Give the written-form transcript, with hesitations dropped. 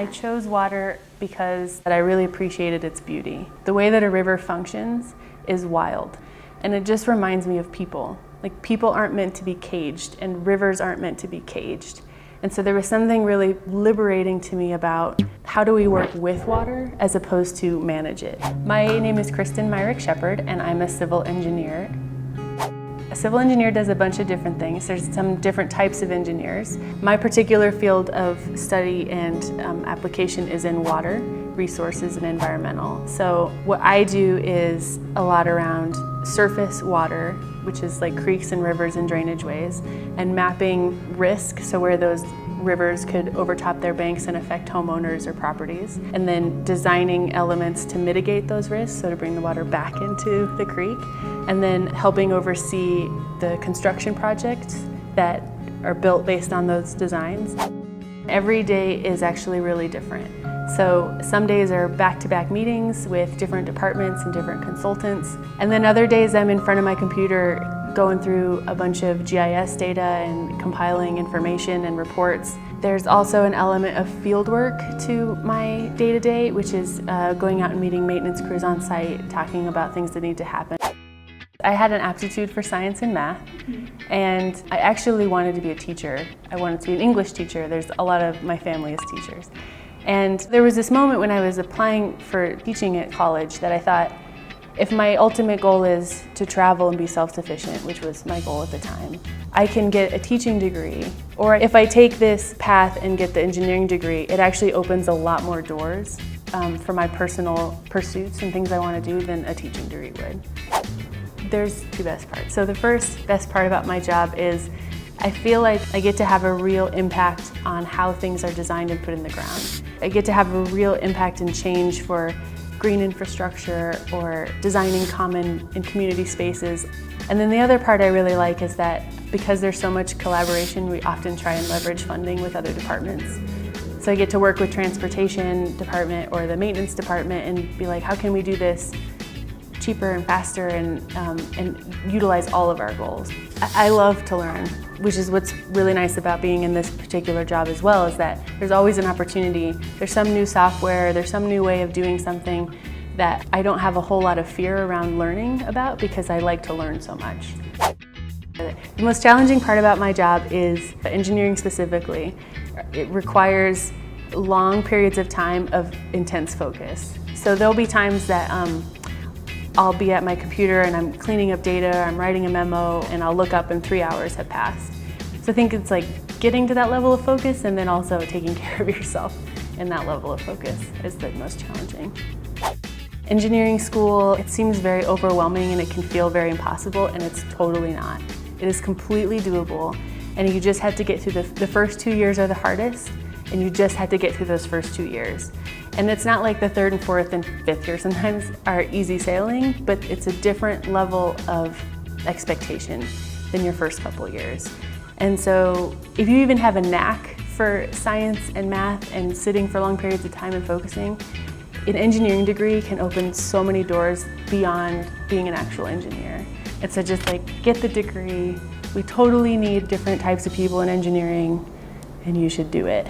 I chose water because I really appreciated its beauty. The way that a river functions is wild, and it just reminds me of people. Like, people aren't meant to be caged, and rivers aren't meant to be caged. And so there was something really liberating to me about how do we work with water as opposed to manage it. My name is Christin Myrick Shepherd, and I'm a civil engineer. A civil engineer does a bunch of different things. There's some different types of engineers. My particular field of study and application is in water, resources, and environmental. So what I do is a lot around surface water, which is like creeks and rivers and drainage ways, and mapping risk, so where those rivers could overtop their banks and affect homeowners or properties, and then designing elements to mitigate those risks, so to bring the water back into the creek, and then helping oversee the construction projects that are built based on those designs. Every day is actually really different. So some days are back-to-back meetings with different departments and different consultants, and then other days I'm in front of my computer going through a bunch of GIS data and compiling information and reports. There's also an element of field work to my day-to-day, which is going out and meeting maintenance crews on site, talking about things that need to happen. I had an aptitude for science and math, and I actually wanted to be a teacher. I wanted to be an English teacher. There's a lot of my family is teachers. And there was this moment when I was applying for teaching at college that I thought, if my ultimate goal is to travel and be self-sufficient, which was my goal at the time, I can get a teaching degree. Or if I take this path and get the engineering degree, it actually opens a lot more doors for my personal pursuits and things I want to do than a teaching degree would. There's two best parts. So the first best part about my job is I feel like I get to have a real impact on how things are designed and put in the ground. I get to have a real impact and change for green infrastructure or designing common and community spaces. And then the other part I really like is that because there's so much collaboration, we often try and leverage funding with other departments. So I get to work with transportation department or the maintenance department and be like, how can we do this cheaper and faster and utilize all of our goals. I love to learn, which is what's really nice about being in this particular job as well, is that there's always an opportunity. There's some new software, there's some new way of doing something that I don't have a whole lot of fear around learning about because I like to learn so much. The most challenging part about my job is engineering specifically. It requires long periods of time of intense focus. So there'll be times that I'll be at my computer and I'm cleaning up data, I'm writing a memo, and I'll look up and 3 hours have passed. So I think it's like getting to that level of focus and then also taking care of yourself in that level of focus is the most challenging. Engineering school, it seems very overwhelming and it can feel very impossible, and it's totally not. It is completely doable, and you just have to get through the first 2 years are the hardest, and you just have to get through those first 2 years. And it's not like the third and fourth and fifth year sometimes are easy sailing, but it's a different level of expectation than your first couple years. And so if you even have a knack for science and math and sitting for long periods of time and focusing, an engineering degree can open so many doors beyond being an actual engineer. And so just like, get the degree. We totally need different types of people in engineering, and you should do it.